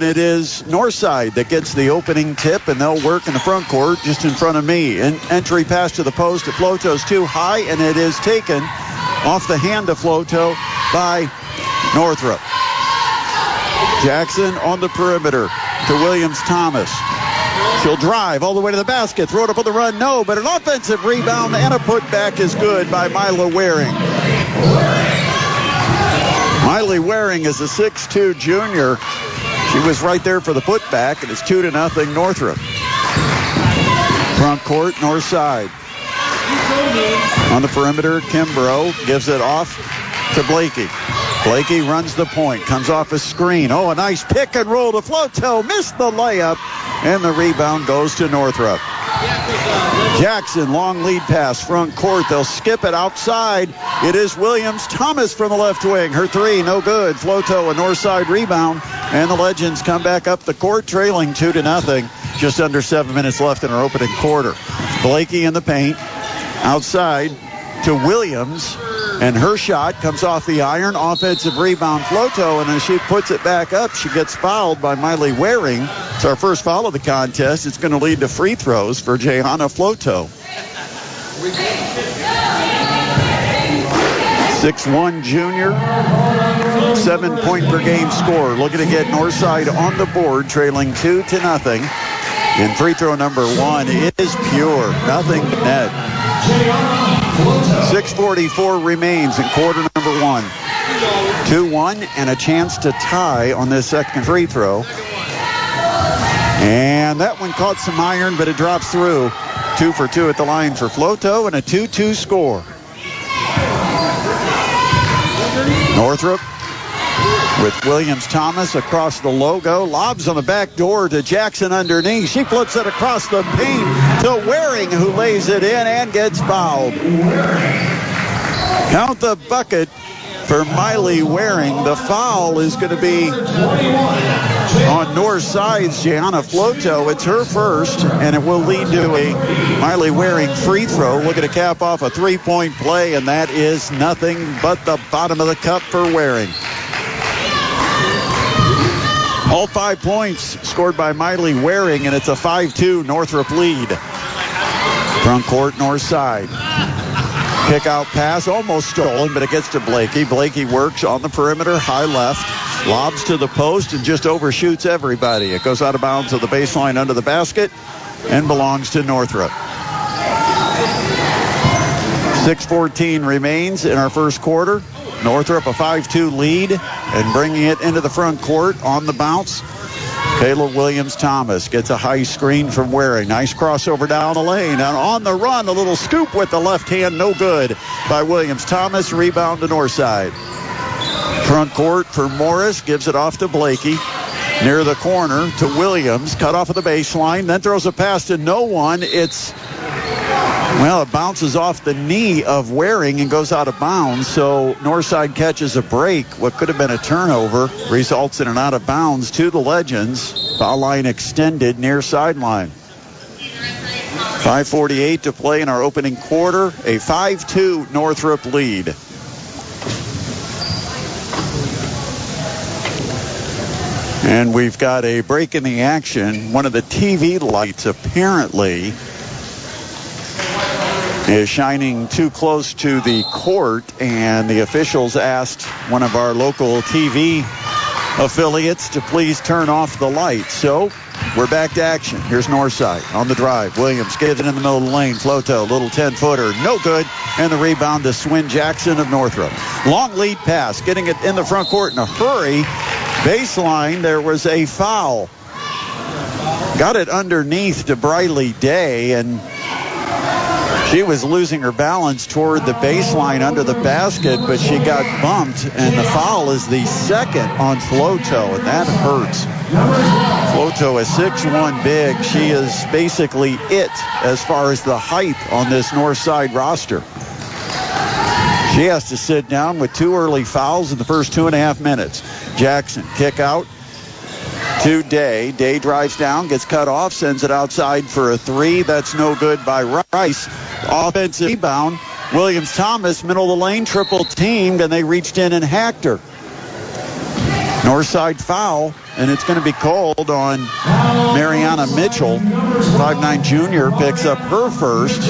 It is Northside that gets the opening tip, and they'll work in the front court just in front of me. An entry pass to the post to Floto's too high, and it is taken off the hand of Floto by Northrop. Jackson on the perimeter to Williams-Thomas. She'll drive all the way to the basket, throw it up on the run, no, but an offensive rebound and a putback is good by Mila Waring. Miley Waring is a 6'2 junior. She was right there for the putback, and it's 2-0 Northrop. Front court, north side. On the perimeter, Kimbrough gives it off to Blakey. Blakey runs the point, comes off a screen. Oh, a nice pick and roll to Floto. Missed the layup, and the rebound goes to Northrop. Jackson, long lead pass, front court. They'll skip it outside. It is Williams-Thomas from the left wing. Her three, no good. Floto, a north side rebound. And the Legends come back up the court, trailing 2-0. Just under 7 minutes left in our opening quarter. Blakey in the paint. Outside to Williams. And her shot comes off the iron. Offensive rebound, Floto. And as she puts it back up, she gets fouled by Miley Waring. It's our first foul of the contest. It's going to lead to free throws for Jayhana Floto. 6'1 junior, 7-point per game scorer. Looking to get Northside on the board, trailing 2-0. And free throw number one is pure. Nothing but net. 6:44 remains in quarter number one. 2-1 and a chance to tie on this second free throw. And that one caught some iron, but it drops through. 2 for 2 at the line for Floto, and a 2-2 score. Northrop with Williams-Thomas across the logo. Lobs on the back door to Jackson underneath. She flips it across the paint to Waring, who lays it in and gets fouled. Count the bucket for Miley Waring. The foul is going to be on north side's Jayhana Floto. It's her first, and it will lead to a Miley Waring free throw. Looking to cap off a three-point play, and that is nothing but the bottom of the cup for Waring. All 5 points scored by Miley Waring, and it's a 5-2 Northrop lead. Front court, north side. Kick out pass, almost stolen, but it gets to Blakey. Blakey works on the perimeter, high left. Lobs to the post and just overshoots everybody. It goes out of bounds of the baseline under the basket and belongs to Northrop. 6:14 remains in our first quarter. Northrop a 5-2 lead and bringing it into the front court on the bounce. Kayla Williams-Thomas gets a high screen from Waring. Nice crossover down the lane. And on the run, a little scoop with the left hand. No good by Williams-Thomas. Rebound to Northside. Front court for Morris. Gives it off to Blakey. Near the corner to Williams. Cut off of the baseline. Then throws a pass to no one. It bounces off the knee of Waring and goes out of bounds. So Northside catches a break. What could have been a turnover results in an out of bounds to the Legends. Foul line extended near sideline. 5:48 to play in our opening quarter. A 5-2 Northrop lead. And we've got a break in the action. One of the TV lights apparently is shining too close to the court, and the officials asked one of our local TV affiliates to please turn off the light. So we're back to action. Here's Northside on the drive. Williams gives it in the middle of the lane. Floto, little 10-footer, no good. And the rebound to Swin Jackson of Northrop. Long lead pass, getting it in the front court in a hurry. Baseline, there was a foul. Got it underneath to Briley Day, and she was losing her balance toward the baseline under the basket, but she got bumped, and the foul is the second on Floto, and that hurts. Floto is 6'1" big. She is basically it as far as the height on this north side roster. She has to sit down with 2 early fouls in the first 2.5 minutes. Jackson, kick out to Day. Day drives down, gets cut off, sends it outside for a 3. That's no good by Rice. Offensive rebound. Williams-Thomas, middle of the lane, triple teamed, and they reached in and hacked her. Northside foul, and it's going to be called on Mariana Mitchell. 5'9" junior picks up her first.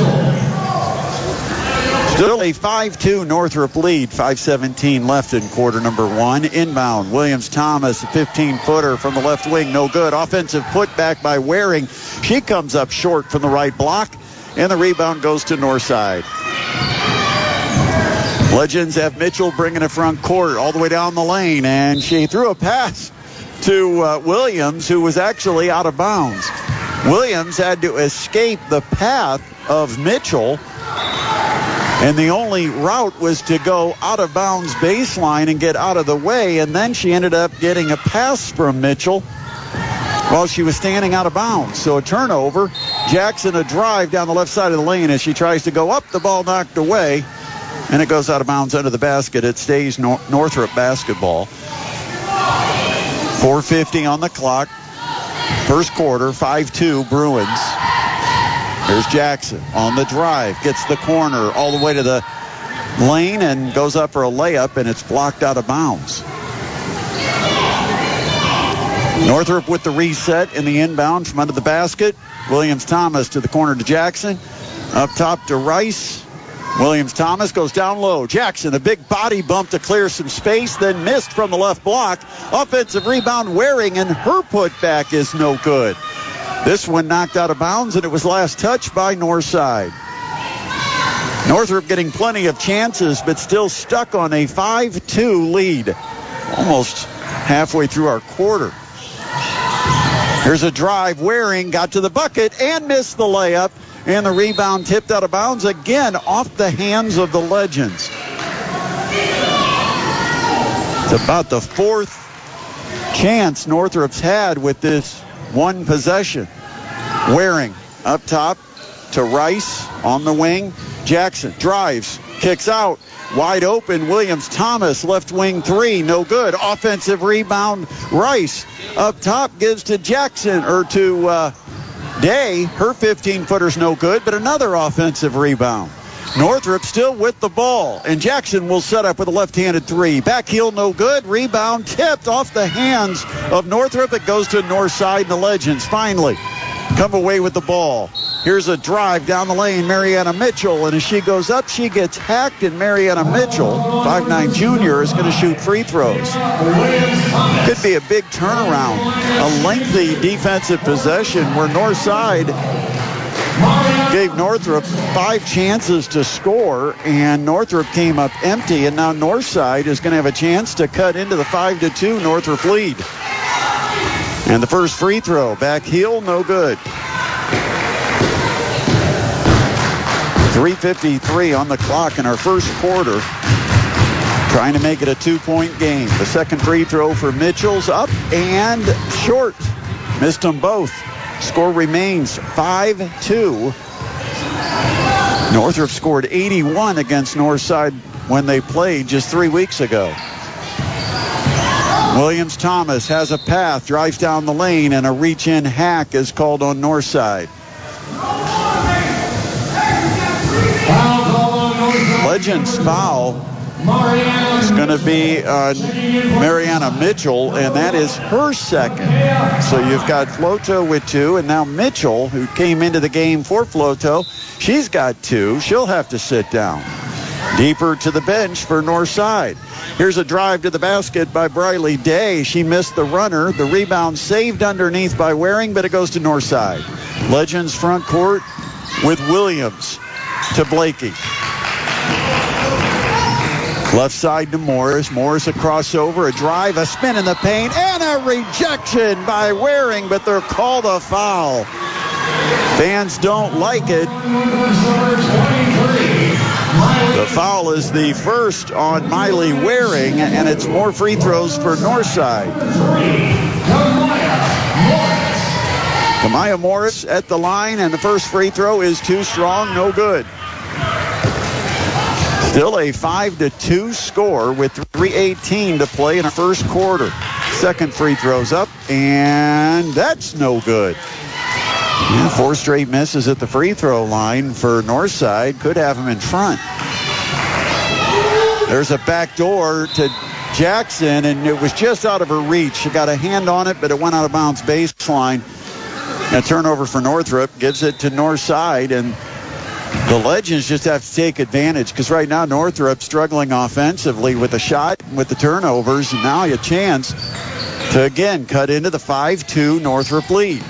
Still a 5-2 Northrop lead. 5:17 left in quarter number one. Inbound, Williams-Thomas, a 15-footer from the left wing, no good. Offensive putback by Waring. She comes up short from the right block, and the rebound goes to Northside. Legends have Mitchell bringing it front court all the way down the lane, and she threw a pass to Williams, who was actually out of bounds. Williams had to escape the path of Mitchell, and the only route was to go out of bounds baseline and get out of the way, and then she ended up getting a pass from Mitchell while she was standing out of bounds. So a turnover. Jackson a drive down the left side of the lane as she tries to go up. The ball knocked away, and it goes out of bounds under the basket. It stays Northrop basketball. 4:50 on the clock. First quarter, 5-2 Bruins. Here's Jackson on the drive. Gets the corner all the way to the lane and goes up for a layup, and it's blocked out of bounds. Northrop with the reset in the inbound from under the basket. Williams-Thomas to the corner to Jackson. Up top to Rice. Williams-Thomas goes down low. Jackson, a big body bump to clear some space, then missed from the left block. Offensive rebound, Waring, and her putback is no good. This one knocked out of bounds, and it was last touched by Northside. Northrop getting plenty of chances, but still stuck on a 5-2 lead. Almost halfway through our quarter. Here's a drive. Waring got to the bucket and missed the layup. And the rebound tipped out of bounds again off the hands of the Legends. It's about the fourth chance Northrop's had with this one possession. Waring up top to Rice on the wing. Jackson drives, kicks out. Wide open, Williams-Thomas, left wing three, no good. Offensive rebound, Rice up top gives to Jackson, or to Day. Her 15-footer's no good, but another offensive rebound. Northrop still with the ball, and Jackson will set up with a left-handed three. Back heel, no good. Rebound tipped off the hands of Northrop. It goes to Northside, and the Legends finally come away with the ball. Here's a drive down the lane, Mariana Mitchell, and as she goes up, she gets hacked, and Mariana Mitchell, 5'9" junior, is going to shoot free throws. Could be a big turnaround, a lengthy defensive possession where Northside gave Northrop 5 chances to score, and Northrop came up empty, and now Northside is going to have a chance to cut into the 5-2 Northrop lead. And the first free throw, back heel, no good. 3:53 on the clock in our first quarter. Trying to make it a 2-point game. The second free throw for Mitchell's up and short. Missed them both. Score remains 5-2. Northrop scored 81 against Northside when they played just 3 weeks ago. Williams-Thomas has a path, drives down the lane, and a reach-in hack is called on Northside. Legends foul is going to be Mariana Mitchell, and that is her second. So you've got Floto with 2, and now Mitchell, who came into the game for Floto, she's got 2. She'll have to sit down. Deeper to the bench for Northside. Here's a drive to the basket by Briley Day. She missed the runner. The rebound saved underneath by Waring, but it goes to Northside. Legends front court with Williams to Blakey. Left side to Morris. Morris a crossover, a drive, a spin in the paint, and a rejection by Waring, but they're called a foul. Fans don't like it. The foul is the first on Miley Waring, and it's more free throws for Northside. Kamaya Morris at the line, and the first free throw is too strong, no good. Still a 5-2 score with 3:18 to play in the first quarter. Second free throw's up, and that's no good. And 4 straight misses at the free throw line for Northside. Could have them in front. There's a backdoor to Jackson, and it was just out of her reach. She got a hand on it, but it went out of bounds baseline. A turnover for Northrop, gives it to Northside, and the Legends just have to take advantage because right now Northrop struggling offensively with the shot, with the turnovers, and now a chance to again cut into the 5-2 Northrop lead.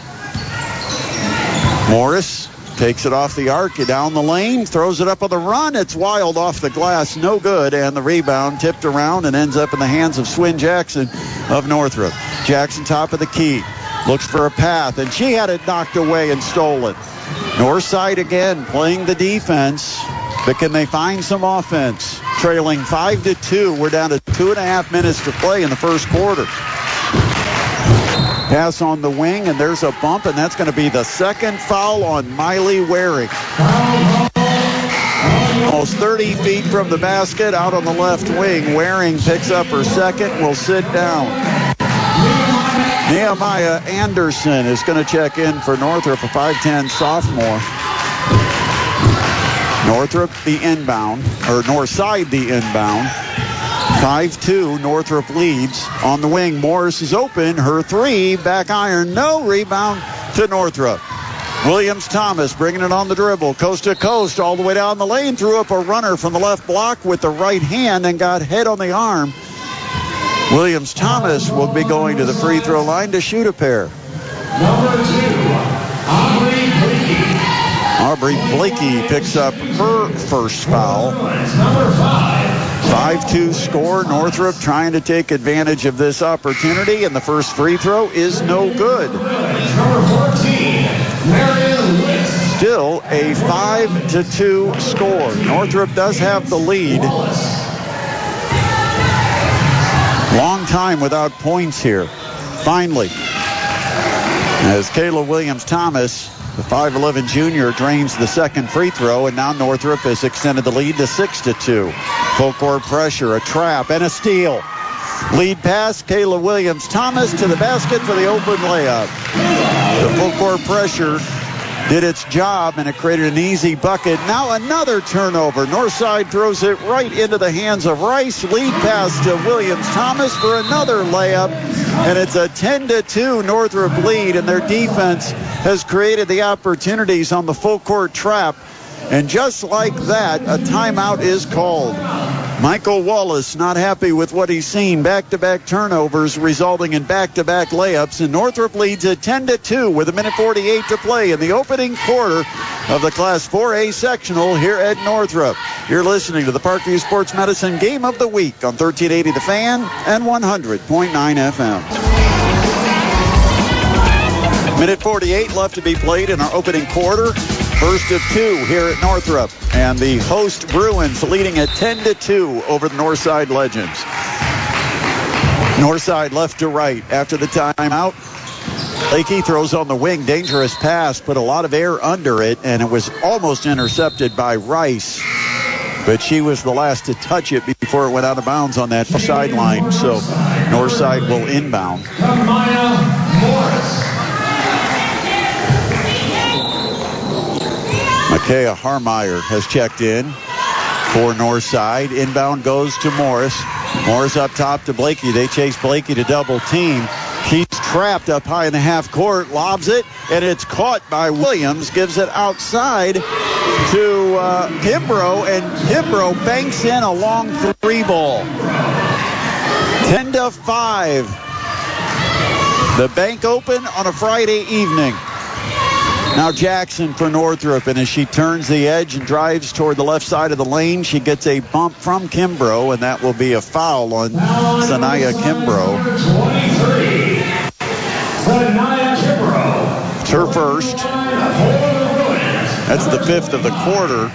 Morris takes it off the arc, down the lane, throws it up on the run. It's wild off the glass, no good, and the rebound tipped around and ends up in the hands of Swin Jackson of Northrop. Jackson top of the key, looks for a path, and she had it knocked away and stolen. Northside again playing the defense, but can they find some offense? Trailing 5-2, we're down to 2.5 minutes to play in the first quarter. Pass on the wing, and there's a bump, and that's going to be the second foul on Miley Waring. Almost 30 feet from the basket, out on the left wing. Waring picks up her second, will sit down. Nehemiah Anderson is going to check in for Northrop, a 5'10 sophomore. Northrop the inbound, or Northside the inbound. 5-2, Northrop leads. On the wing, Morris is open. Her three, back iron, no. Rebound to Northrop. Williams-Thomas bringing it on the dribble, coast to coast, all the way down the lane. Threw up a runner from the left block with the right hand and got head on the arm. Williams-Thomas will be going to the free throw line to shoot a pair. Number 2, Aubrey Blakey picks up her first foul. Number 5. 5-2 score. Northrop trying to take advantage of this opportunity, and the first free throw is no good. Number 14, Marion List. Still a 5-2 score. Northrop does have the lead. Long time without points here. Finally, as Kayla Williams-Thomas, the 5'11 junior, drains the second free throw, and now Northrop has extended the lead to 6-2. Full court pressure, a trap, and a steal. Lead pass, Kayla Williams-Thomas to the basket for the open layup. The full court pressure did its job, and it created an easy bucket. Now another turnover. Northside throws it right into the hands of Rice. Lead pass to Williams-Thomas for another layup, and it's a 10-2 Northrop lead, and their defense has created the opportunities on the full court trap. And just like that, a timeout is called. Michael Wallace not happy with what he's seen. Back-to-back turnovers resulting in back-to-back layups. And Northrop leads at 10-2 with 1:48 to play in the opening quarter of the Class 4A sectional here at Northrop. You're listening to the Parkview Sports Medicine Game of the Week on 1380 The Fan and 100.9 FM. 1:48 left to be played in our opening quarter. First of two here at Northrop, and the host Bruins leading at 10-2 over the Northside Legends. Northside left to right after the timeout. Lakey throws on the wing, dangerous pass, put a lot of air under it, and it was almost intercepted by Rice. But she was the last to touch it before it went out of bounds on that sideline, so Northside will inbound. Kamaya Morris. Micaiah Harmeyer has checked in for Northside. Inbound goes to Morris. Morris up top to Blakey. They chase Blakey to double team. She's trapped up high in the half court, lobs it, and it's caught by Williams. Gives it outside to Kimbrough, and Kimbrough banks in a long three ball. 10-5. The bank open on a Friday evening. Now Jackson for Northrop, and as she turns the edge and drives toward the left side of the lane, she gets a bump from Kimbrough, and that will be a foul on Sanaya Kimbrough. 23. Sanaya Kimbrough. It's her first. That's the fifth of the quarter.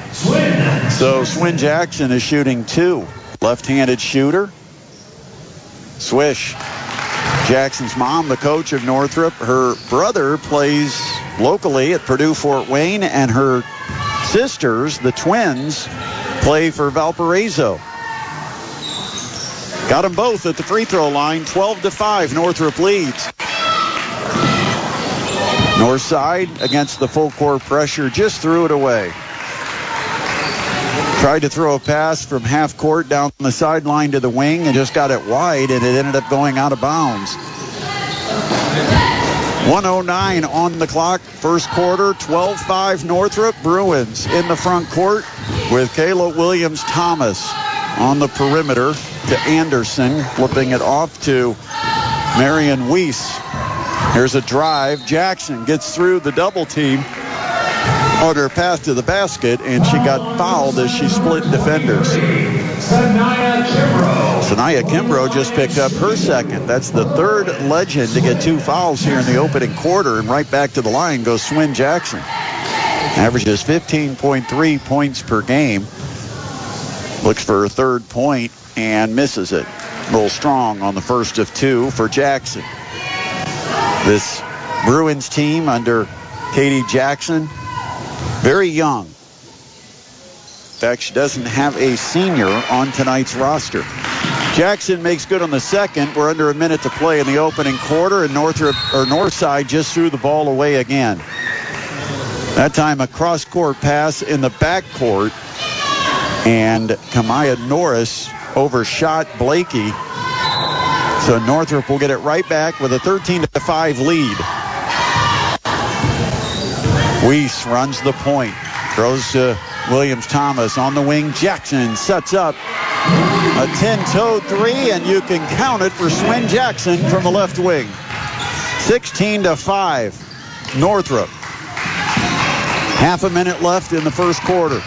So Swin Jackson is shooting two. Left-handed shooter. Swish. Jackson's mom, the coach of Northrop. Her brother plays locally at Purdue Fort Wayne, and her sisters, the twins, play for Valparaiso. Got them both at the free throw line. 12-5, Northrop leads. Northside against the full court pressure just threw it away. Tried to throw a pass from half court down the sideline to the wing and just got it wide, and it ended up going out of bounds. 1:09 on the clock, first quarter, 12-5 Northrop. Bruins in the front court with Kayla Williams-Thomas on the perimeter to Anderson, flipping it off to Marion Weiss. Here's a drive. Jackson gets through the double team on her path to the basket, and she got fouled as she split defenders. Sanaya Kimbrough just picked up her second. That's the third legend to get 2 fouls here in the opening quarter, and right back to the line goes Swin Jackson. Averages 15.3 points per game. Looks for her third point and misses it. A little strong on the first of 2 for Jackson. This Bruins team under Katie Jackson, very young. In fact, she doesn't have a senior on tonight's roster. Jackson makes good on the second. We're under a minute to play in the opening quarter, and Northside just threw the ball away again. That time a cross-court pass in the backcourt, and Kamaya Norris overshot Blakey. So Northrop will get it right back with a 13-5 lead. Weiss runs the point. Throws to Williams-Thomas on the wing. Jackson sets up a 10-toe three, and you can count it for Swin Jackson from the left wing. 16-5, Northrop. Half a minute left in the first quarter.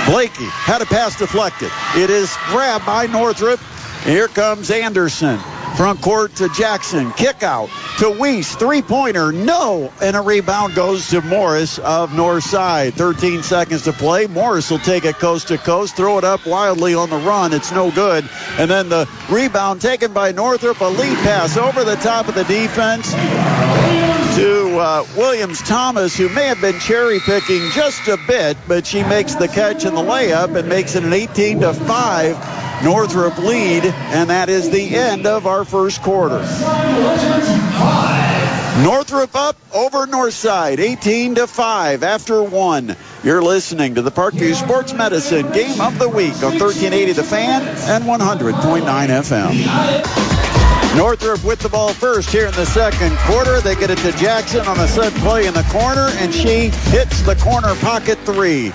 Blakey had a pass deflected. It is grabbed by Northrop. Here comes Anderson. Front court to Jackson. Kick out to Weiss. Three-pointer. No. And a rebound goes to Morris of Northside. 13 seconds to play. Morris will take it coast to coast. Throw it up wildly on the run. It's no good. And then the rebound taken by Northrop. A lead pass over the top of the defense to Williams-Thomas, who may have been cherry-picking just a bit, but she makes the catch and the layup and makes it an 18-5 Northrop lead, and that is the end of our first quarter. Northrop up over Northside, 18-5 after 1. You're listening to the Parkview Sports Medicine Game of the Week on 1380 The Fan and 100.9 FM. Northrop with the ball first here in the second quarter. They get it to Jackson on a set play in the corner, and she hits the corner pocket three.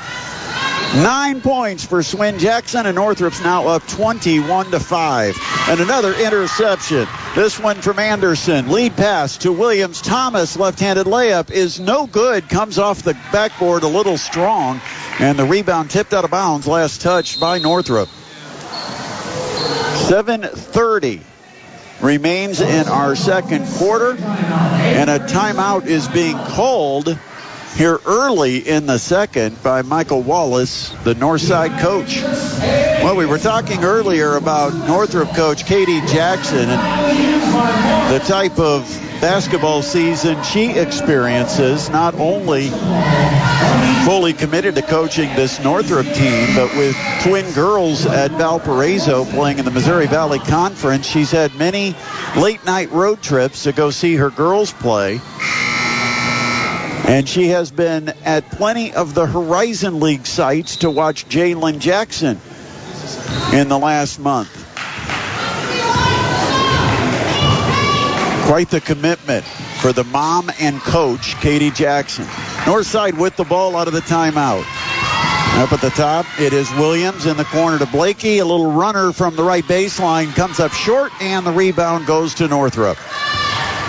9 points for Swin Jackson, and Northrop's now up 21-5. And another interception. This one from Anderson. Lead pass to Williams-Thomas. Left-handed layup is no good. Comes off the backboard a little strong. And the rebound tipped out of bounds. Last touch by Northrop. 7:30 remains in our second quarter. And a timeout is being called here early in the second by Michael Wallace, the Northside coach. Well, we were talking earlier about Northrop coach Katie Jackson and the type of basketball season she experiences, not only fully committed to coaching this Northrop team, but with twin girls at Valparaiso playing in the Missouri Valley Conference. She's had many late-night road trips to go see her girls play. And she has been at plenty of the Horizon League sites to watch Jalen Jackson in the last month. Quite the commitment for the mom and coach, Katie Jackson. Northside with the ball out of the timeout. Up at the top, it is Williams in the corner to Blakey. A little runner from the right baseline comes up short, and the rebound goes to Northrop.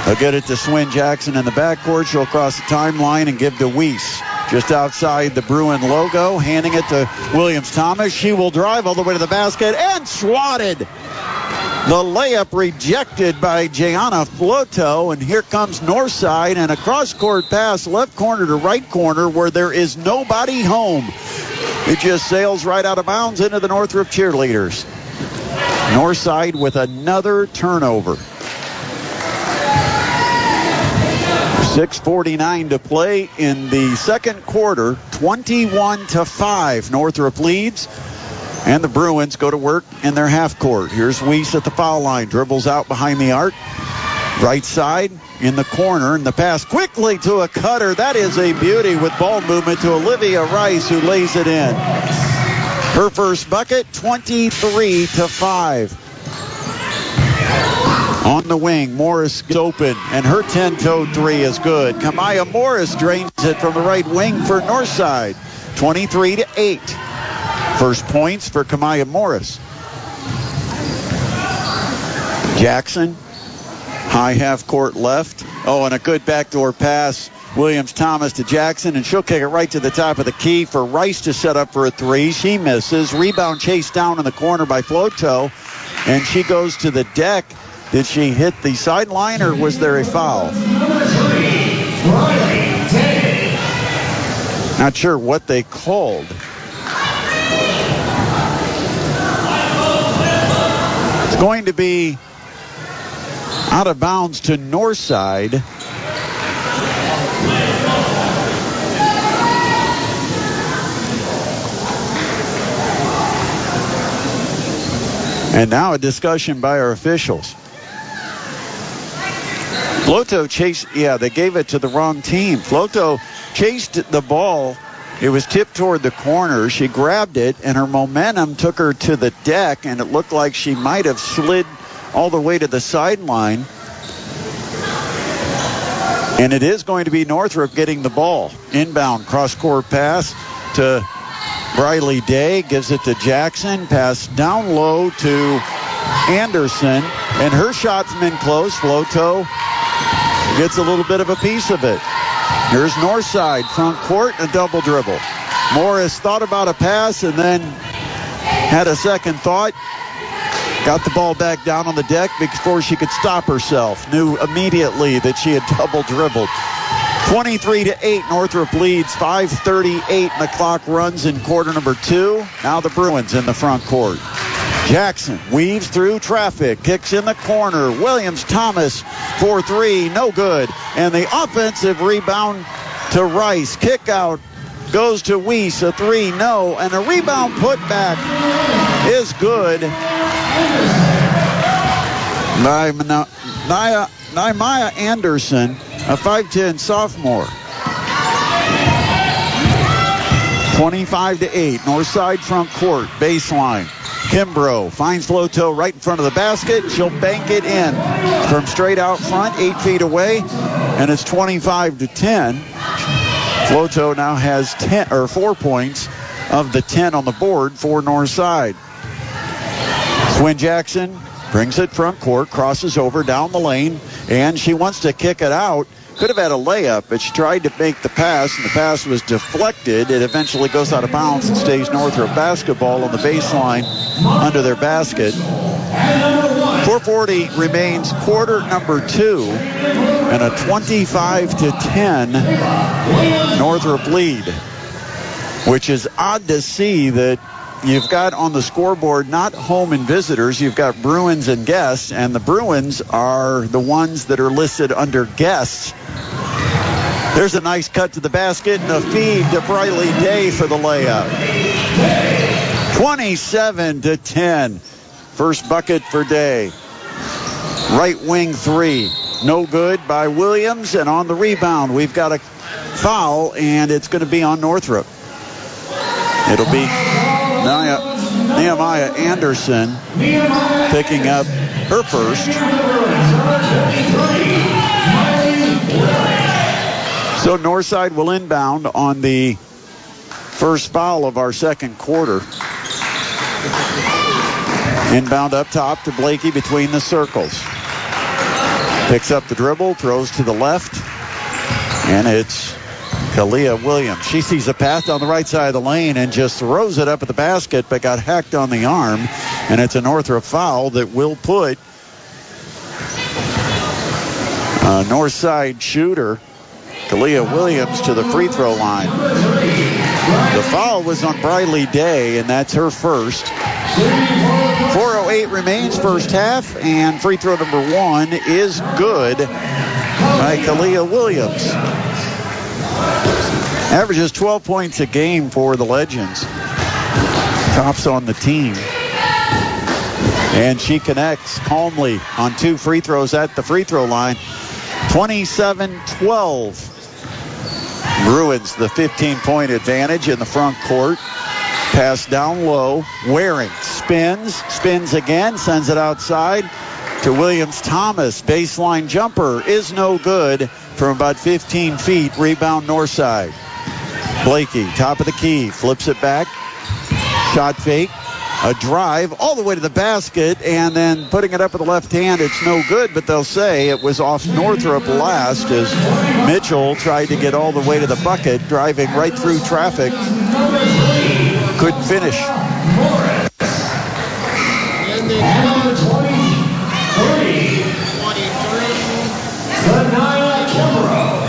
They'll get it to Swin Jackson in the backcourt. She'll cross the timeline and give to Weiss. Just outside the Bruin logo, handing it to Williams-Thomas. She will drive all the way to the basket and swatted. The layup rejected by Gianna Floto, and here comes Northside, and a cross-court pass left corner to right corner where there is nobody home. It just sails right out of bounds into the Northrop cheerleaders. Northside with another turnover. 6:49 to play in the second quarter. 21-5. Northrop leads. And the Bruins go to work in their half court. Here's Weiss at the foul line. Dribbles out behind the arc. Right side in the corner. And the pass quickly to a cutter. That is a beauty with ball movement to Olivia Rice, who lays it in. Her first bucket, 23-5. On the wing, Morris gets open, and her 10-toe three is good. Kamaya Morris drains it from the right wing for Northside, 23-8. First points for Kamaya Morris. Jackson, high half court left. Oh, and a good backdoor pass. Williams-Thomas to Jackson, and she'll kick it right to the top of the key for Rice to set up for a three. She misses. Rebound chased down in the corner by Floto, and she goes to the deck. Did she hit the sideline, or was there a foul? Not sure what they called. It's going to be out of bounds to Northside. And now a discussion by our officials. Floto chased, they gave it to the wrong team. Floto chased the ball. It was tipped toward the corner. She grabbed it, and her momentum took her to the deck, and it looked like she might have slid all the way to the sideline. And it is going to be Northrop getting the ball. Inbound cross-court pass to Briley Day, gives it to Jackson. Pass down low to Anderson, and her shot's been close. Floto gets a little bit of a piece of it. Here's Northside, front court, a double dribble. Morris thought about a pass and then had a second thought. Got the ball back down on the deck before she could stop herself. Knew immediately that she had double dribbled. 23-8, Northrop leads. 5:38, and the clock runs in quarter number 2. Now the Bruins in the front court. Jackson weaves through traffic, kicks in the corner. Williams-Thomas for three, no good. And the offensive rebound to Rice. Kick out goes to Weiss, a three, no. And a rebound put back is good by Nymaya Anderson, a 5'10 sophomore. 25-8, Northside front court, baseline. Kimbrough finds Floto right in front of the basket. She'll bank it in from straight out front, 8 feet away, and it's 25-10. Floto now has 4 points of the 10 on the board for Northside. Swin Jackson brings it front court, crosses over down the lane, and she wants to kick it out. Could have had a layup, but she tried to make the pass, and the pass was deflected. It eventually goes out of bounds and stays Northrop basketball on the baseline under their basket. 4:40 remains quarter number 2, and a 25-10 Northrop lead, which is odd to see that you've got on the scoreboard not home and visitors, you've got Bruins and guests, and the Bruins are the ones that are listed under guests. There's a nice cut to the basket and a feed to Briley Day for the layup. 27-10. First bucket for Day. Right wing three. No good by Williams, and on the rebound we've got a foul, and it's going to be on Northrop. It'll be Nehemiah Anderson picking up her first. So Northside will inbound on the first foul of our second quarter. Inbound up top to Blakey between the circles. Picks up the dribble, throws to the left, and it's Kalia Williams. She sees a path on the right side of the lane and just throws it up at the basket, but got hacked on the arm, and it's a Northrop foul that will put Northside shooter Kalia Williams to the free throw line. The foul was on Briley Day, and that's her first. 4:08 remains first half, and free throw number 1 is good by Kalia Williams. Averages 12 points a game for the Legends. Tops on the team. And she connects calmly on 2 free throws at the free throw line. 27-12. Bruins the 15-point advantage in the front court. Pass down low. Waring spins again, sends it outside to Williams-Thomas. Baseline jumper is no good from about 15 feet. Rebound north side. Blakey, top of the key, flips it back. Shot fake. A drive all the way to the basket, and then putting it up with the left hand. It's no good, but they'll say it was off Northrop last as Mitchell tried to get all the way to the bucket, driving right through traffic. Couldn't finish. Number 23, Lanaya Kimbrough.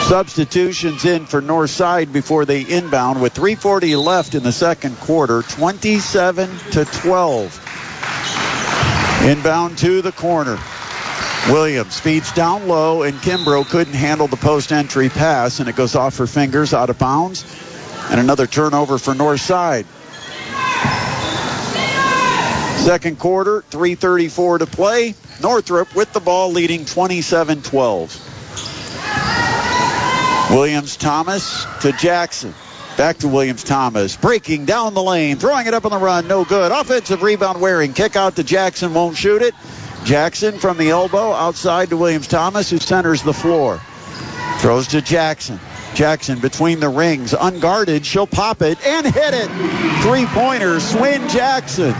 Substitutions in for Northside before they inbound with 3:40 left in the second quarter, 27-12. Inbound to the corner. Williams feeds down low, and Kimbrough couldn't handle the post-entry pass, and it goes off her fingers, out of bounds, and another turnover for Northside. Second quarter, 3:34 to play. Northrop with the ball, leading 27-12. Williams-Thomas to Jackson. Back to Williams-Thomas. Breaking down the lane. Throwing it up on the run. No good. Offensive rebound Waring. Kick out to Jackson. Won't shoot it. Jackson from the elbow. Outside to Williams-Thomas, who centers the floor. Throws to Jackson. Jackson between the rings. Unguarded. She'll pop it and hit it. Three-pointer. Swin Jackson.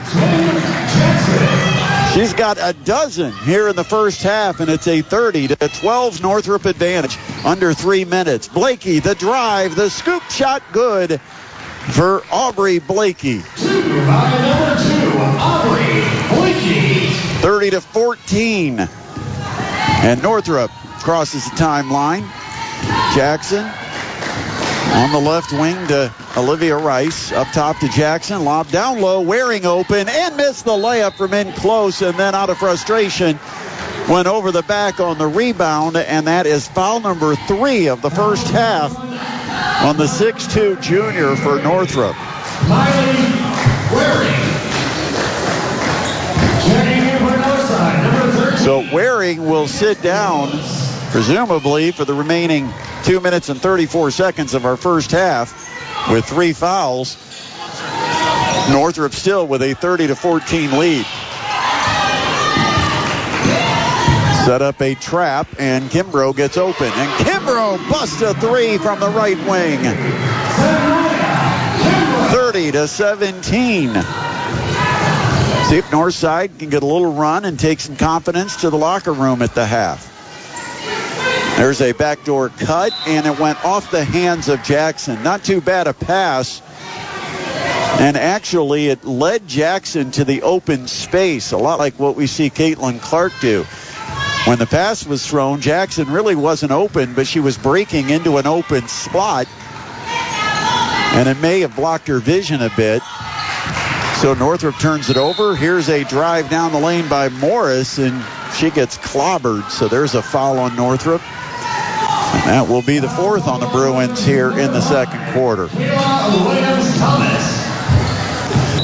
She's got a dozen here in the first half, and it's a 30-12 Northrop advantage. Under 3 minutes. Blakey, the drive, the scoop shot good for Aubrey Blakey. By number 2, Aubrey Blakey. 30-14. And Northrop crosses the timeline. Jackson on the left wing to Olivia Rice. Up top to Jackson. Lob down low. Waring open and missed the layup from in close. And then out of frustration went over the back on the rebound. And that is foul number 3 of the first half on the 6'2 junior for Northrop. Miley Waring. Checking in for Northside, number 13. So Waring will sit down, presumably, for the remaining 2 minutes and 34 seconds of our first half with 3 fouls. Northrop still with a 30-14 lead. Set up a trap, and Kimbrough gets open. And Kimbrough busts a 3 from the right wing. 30-17. See if Northside can get a little run and take some confidence to the locker room at the half. There's a backdoor cut, and it went off the hands of Jackson. Not too bad a pass. And actually, it led Jackson to the open space, a lot like what we see Caitlin Clark do. When the pass was thrown, Jackson really wasn't open, but she was breaking into an open spot, and it may have blocked her vision a bit. So Northrop turns it over. Here's a drive down the lane by Morris, and she gets clobbered. So there's a foul on Northrop. And that will be the 4th on the Bruins here in the second quarter.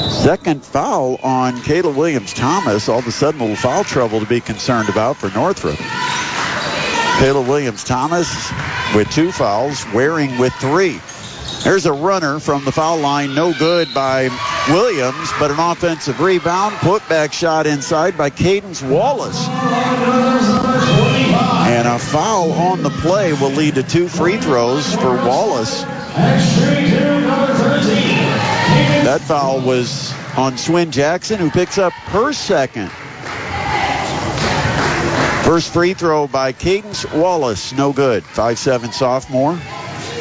Second foul on Kayla Williams-Thomas. All of a sudden, a little foul trouble to be concerned about for Northrop. Kayla Williams-Thomas with 2 fouls, Waring with 3. There's a runner from the foul line. No good by Williams, but an offensive rebound. Putback shot inside by Cadence Wallace. And a foul on the play will lead to 2 free throws for Wallace. That foul was on Swin Jackson, who picks up her second. First free throw by Cadence Wallace. No good. 5'7" sophomore.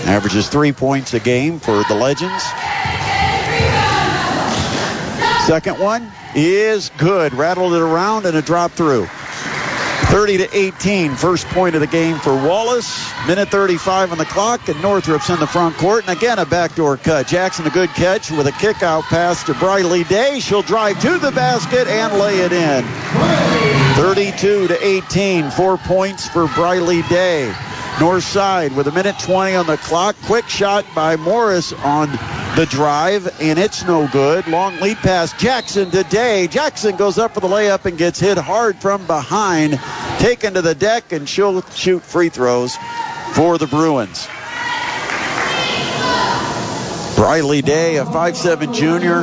Averages 3 points a game for the Legends. Second one is good. Rattled it around and a drop through. 30-18, first point of the game for Wallace. Minute 35 on the clock, and Northrop's in the front court. And again, a backdoor cut. Jackson, a good catch with a kick-out pass to Briley Day. She'll drive to the basket and lay it in. 32-18, 4 points for Briley Day. North side with a minute 20 on the clock. Quick shot by Morris on the drive, and it's no good. Long lead pass, Jackson to Day. Jackson goes up for the layup and gets hit hard from behind. Taken to the deck, and she'll shoot free throws for the Bruins. Briley Day, a 5'7" junior,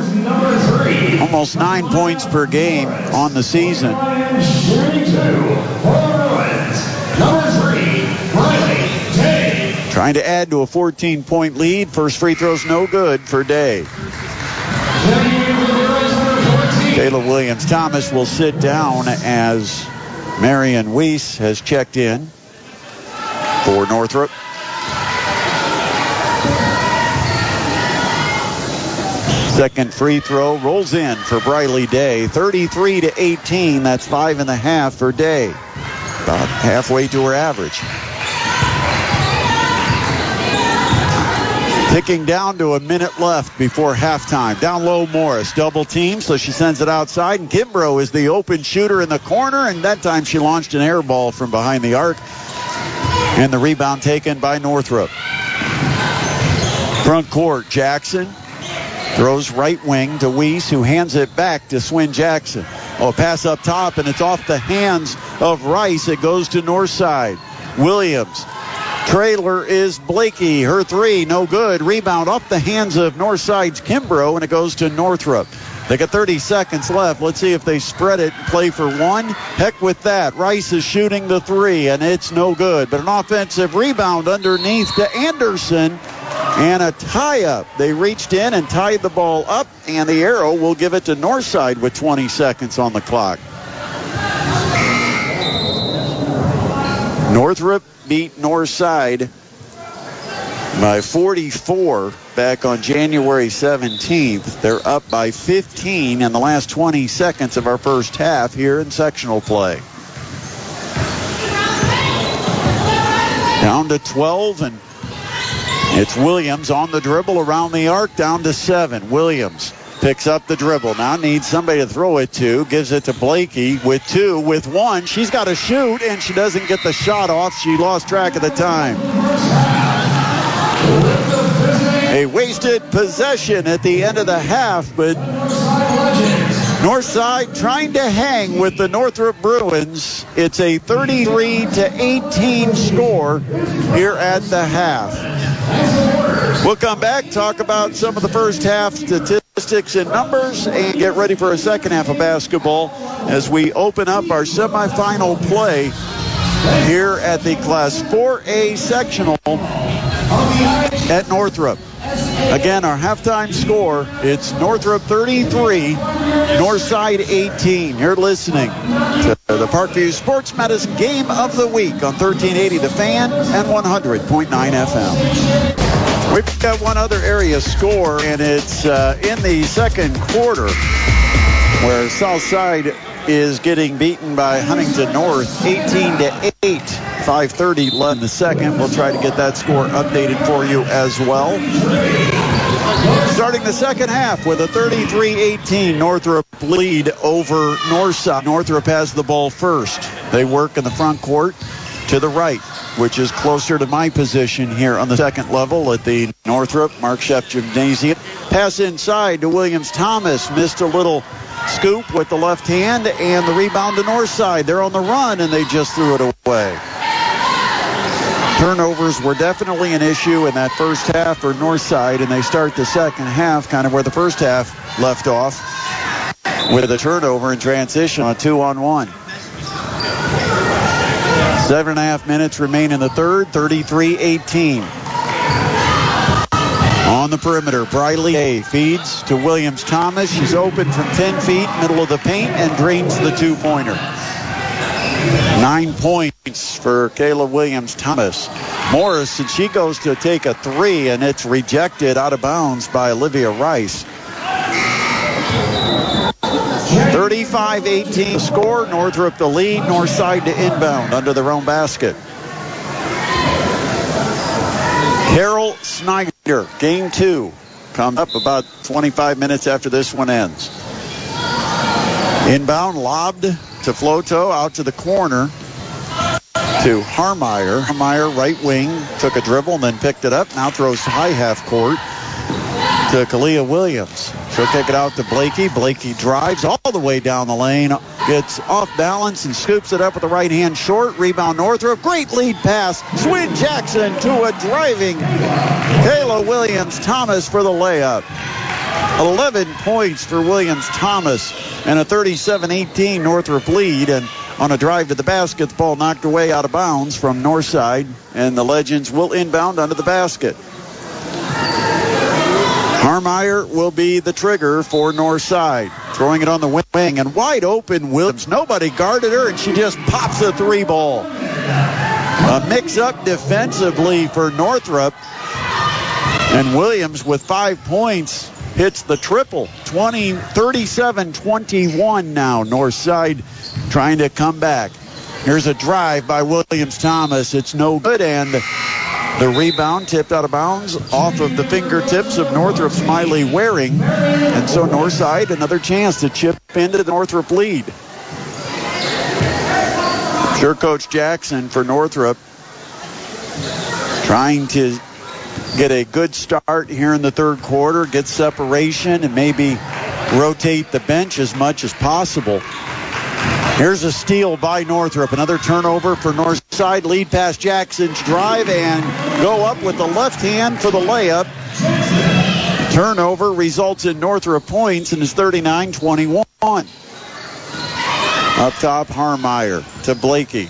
almost 9 points per game on the season. Trying to add to a 14-point lead. First free throw's no good for Day. Kayla Williams-Thomas will sit down as Marion Weiss has checked in for Northrop. Second free throw rolls in for Briley Day. 33-18. That's 5.5 for Day. About halfway to her average. Ticking down to a minute left before halftime. Down low, Morris. Double team, so she sends it outside. And Kimbrough is the open shooter in the corner. And that time she launched an air ball from behind the arc. And the rebound taken by Northrop. Front court, Jackson throws right wing to Weiss, who hands it back to Swin Jackson. Oh, pass up top, and it's off the hands of Rice. It goes to Northside. Williams. Trailer is Blakey. Her three, no good. Rebound off the hands of Northside's Kimbrough, and it goes to Northrop. They got 30 seconds left. Let's see if they spread it and play for one. Heck with that. Rice is shooting the three, and it's no good. But an offensive rebound underneath to Anderson, and a tie-up. They reached in and tied the ball up, and the arrow will give it to Northside with 20 seconds on the clock. Northrop beat Northside by 44 back on January 17th. They're up by 15 in the last 20 seconds of our first half here in sectional play. Down to 12, and it's Williams on the dribble around the arc, down to 7. Williams picks up the dribble. Now needs somebody to throw it to. Gives it to Blakey with 2, with 1. She's got to shoot, and she doesn't get the shot off. She lost track of the time. A wasted possession at the end of the half, but Northside trying to hang with the Northrop Bruins. It's a 33-18 score here at the half. We'll come back, talk about some of the first half statistics and numbers, and get ready for a second half of basketball as we open up our semifinal play here at the Class 4A sectional at Northrop. Again, our halftime score, it's Northrop 33, Northside 18. You're listening to the Parkview Sports Medicine Game of the Week on 1380 The Fan and 100.9 FM. We've got one other area score, and it's in the second quarter where Southside is getting beaten by Huntington North 18-8. 5:30 left in the second. We'll try to get that score updated for you as well. Starting the second half with a 33-18 Northrop lead over Northside. Northrop has the ball first. They work in the front court to the right, which is closer to my position here on the second level at the Northrop Mark Sheff Gymnasium. Pass inside to Williams-Thomas. Missed a little scoop with the left hand, and the rebound to Northside. They're on the run, and they just threw it away. Turnovers were definitely an issue in that first half for Northside, and they start the second half kind of where the first half left off with a turnover in transition on a 2-on-1. 7.5 minutes remain in the third, 33-18. On the perimeter, Briley Day feeds to Williams-Thomas. She's open from 10 feet, middle of the paint, and drains the two-pointer. 9 points for Kayla Williams-Thomas. Morris, and she goes to take a three, and it's rejected out of bounds by Olivia Rice. 35-18 score. Northrop the lead. Northside to inbound under their own basket. Carol Snyder, game 2, comes up about 25 minutes after this one ends. Inbound, lobbed to Floto, out to the corner to Harmeyer. Harmeyer, right wing, took a dribble and then picked it up. Now throws high half court to Kalia Williams. She'll kick it out to Blakey. Blakey drives all the way down the lane gets off balance and scoops it up with the right hand short. Rebound Northrop. Great lead pass. Swin Jackson to a driving Kayla Williams-Thomas for the layup. 11 points for Williams-Thomas and a 37-18 Northrop lead. And on a drive to the basket, the ball knocked away out of bounds from Northside, and the Legends will inbound under the basket. Harmeyer will be the trigger for Northside. Throwing it on the wing, and wide open Williams. Nobody guarded her, and she just pops a three ball. A mix-up defensively for Northrop. And Williams with 5 points hits the triple. 37-21 now. Northside trying to come back. Here's a drive by Williams-Thomas. It's no good, and the rebound tipped out of bounds off of the fingertips of Northrop's Miley Waring. And so Northside, another chance to chip into the Northrop lead. Sure, Coach Jackson for Northrop trying to get a good start here in the third quarter, get separation, and maybe rotate the bench as much as possible. Here's a steal by Northrop. Another turnover for Northside. Lead past Jackson's drive and go up with the left hand for the layup. Turnover results in Northrop points and is 39-21. Up top, Harmeyer to Blakey.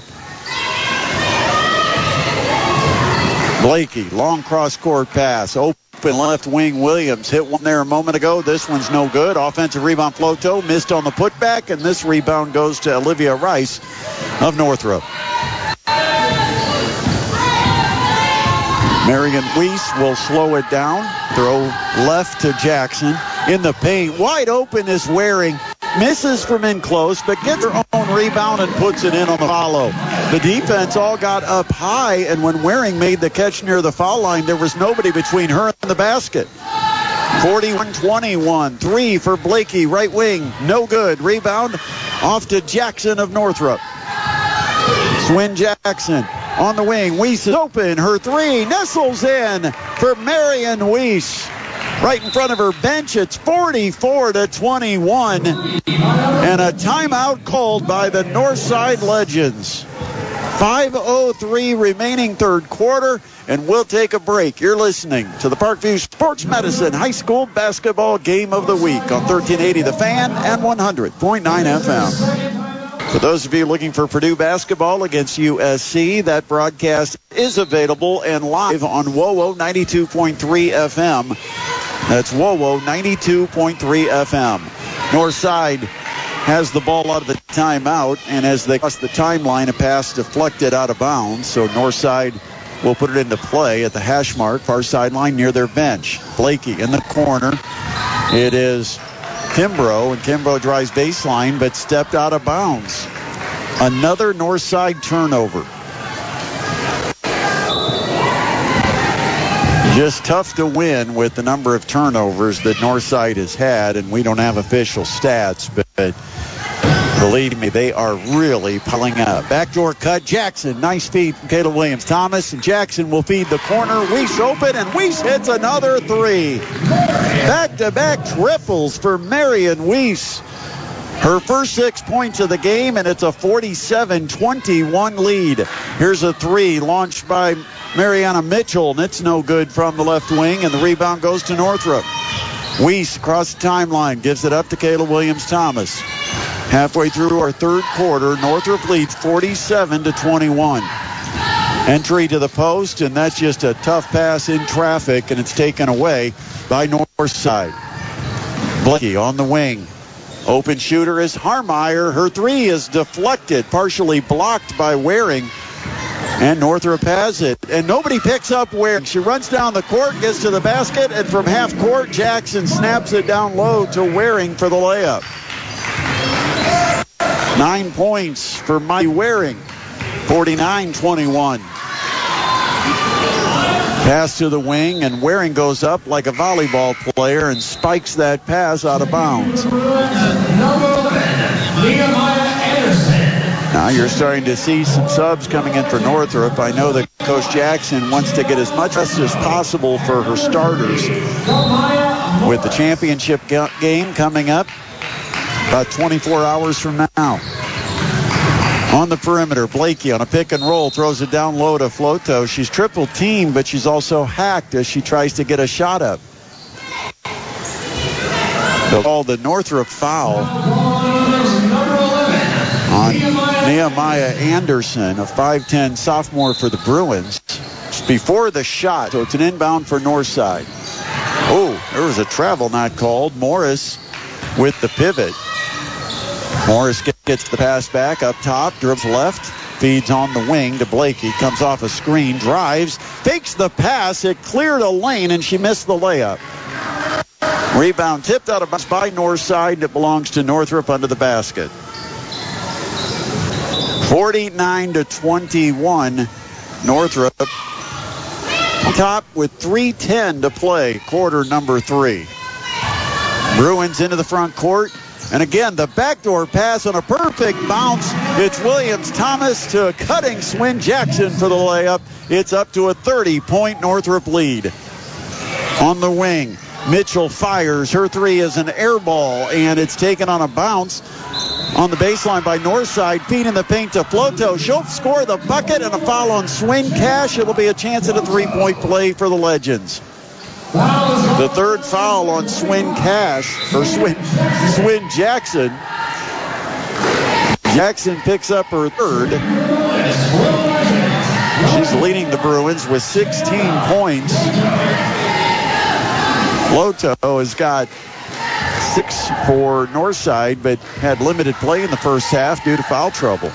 Blakey, long cross-court pass. Open left wing, Williams. Hit one there a moment ago. This one's no good. Offensive rebound, Floto. Missed on the putback, and this rebound goes to Olivia Rice of Northrop. Marion Weiss will slow it down. Throw left to Jackson. In the paint, wide open is Waring. Misses from in close, but gets her own rebound and puts it in on the follow. The defense all got up high, and when Waring made the catch near the foul line, there was nobody between her and the basket. 41-21. Three for Blakey, right wing. No good. Rebound off to Jackson of Northrop. Swin Jackson on the wing. Weiss is open. Her three nestles in for Marion Weiss. Right in front of her bench, it's 44-21. And a timeout called by the Northside Legends. 5:03 remaining third quarter, and we'll take a break. You're listening to the Parkview Sports Medicine High School Basketball Game of the Week on 1380 The Fan and 100.9 FM. For those of you looking for Purdue basketball against USC, that broadcast is available and live on WOWO 92.3 FM. That's WOWO 92.3 FM. Northside has the ball out of the timeout, and as they cross the timeline, a pass deflected out of bounds. So Northside will put it into play at the hash mark, far sideline near their bench. Blakey in the corner. It is Kimbrough, and Kimbrough drives baseline, but stepped out of bounds. Another Northside turnover. Just tough to win with the number of turnovers that Northside has had, and we don't have official stats, but believe me, they are really piling up. Backdoor cut, Jackson, nice feed from Kayla Williams-Thomas, and Jackson will feed the corner. Weiss open, and Weiss hits another three. Back-to-back triples for Marion Weiss. Her first 6 points of the game, and it's a 47-21 lead. Here's a three launched by Mariana Mitchell, and it's no good from the left wing, and the rebound goes to Northrop. Weiss across the timeline, gives it up to Kayla Williams-Thomas. Halfway through our third quarter, Northrop leads 47-21. Entry to the post, and that's just a tough pass in traffic, and it's taken away by Northside. Blakey on the wing. Open shooter is Harmeyer. Her three is deflected, partially blocked by Waring. And Northrop has it. And nobody picks up Waring. She runs down the court, gets to the basket, and from half court, Jackson snaps it down low to Waring for the layup. 9 points for Miley Waring. 49-21. Pass to the wing, and Waring goes up like a volleyball player and spikes that pass out of bounds. Now you're starting to see some subs coming in for Northrop. I know that Coach Jackson wants to get as much rest as possible for her starters. With the championship game coming up, about 24 hours from now. On the perimeter, Blakey on a pick and roll throws it down low to Floto. She's triple teamed, but she's also hacked as she tries to get a shot up. They'll call the Northrop foul on Nehemiah Anderson, a 5'10 sophomore for the Bruins. It's before the shot, so it's an inbound for Northside. Oh, there was a travel not called. Morris with the pivot. Morris gets the pass back up top, dribbles left, feeds on the wing to Blakey, comes off a screen, drives, fakes the pass, it cleared a lane, and she missed the layup. Rebound tipped out of bounds by Northside. It belongs to Northrop under the basket. 49-21, Northrop on top with 3:10 to play, quarter number 3. Bruins into the front court. And again, the backdoor pass on a perfect bounce. It's Williams-Thomas to cutting Swin Jackson for the layup. It's up to a 30-point Northrop lead. On the wing, Mitchell fires. Her three is an air ball, and it's taken on a bounce on the baseline by Northside, feeding the paint to Floto. She'll score the bucket, and a foul on Swin Cash. It'll be a chance at a three-point play for the Legends. The third foul on Swin Cash, or Swin Jackson. Jackson picks up her third. She's leading the Bruins with 16 points. Floto has got 6 for Northside, but had limited play in the first half due to foul trouble.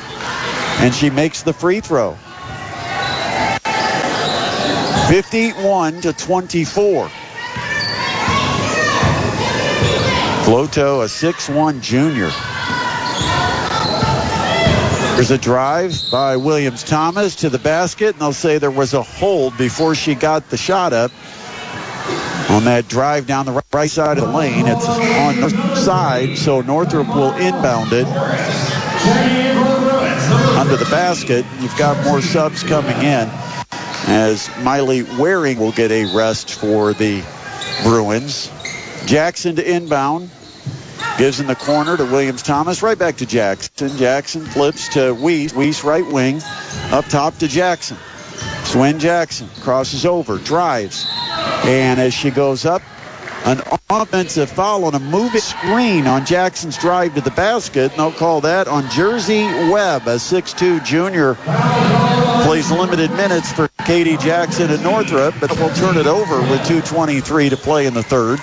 And she makes the free throw. 51-24. Floto, a 6'1 junior. There's a drive by Williams-Thomas to the basket, and they'll say there was a hold before she got the shot up. On that drive down the right side of the lane, it's on the side, so Northrop will inbound it under the basket. You've got more subs coming in, as Miley Waring will get a rest for the Bruins. Jackson to inbound. Gives in the corner to Williams-Thomas. Right back to Jackson. Jackson flips to Weiss. Weiss right wing. Up top to Jackson. Swin Jackson crosses over. Drives. And as she goes up, an offensive foul on a moving screen on Jackson's drive to the basket. And they'll call that on Jersey Webb, a 6'2 junior. Plays limited minutes for Katie Jackson at Northrop, but we'll turn it over with 2:23 to play in the third.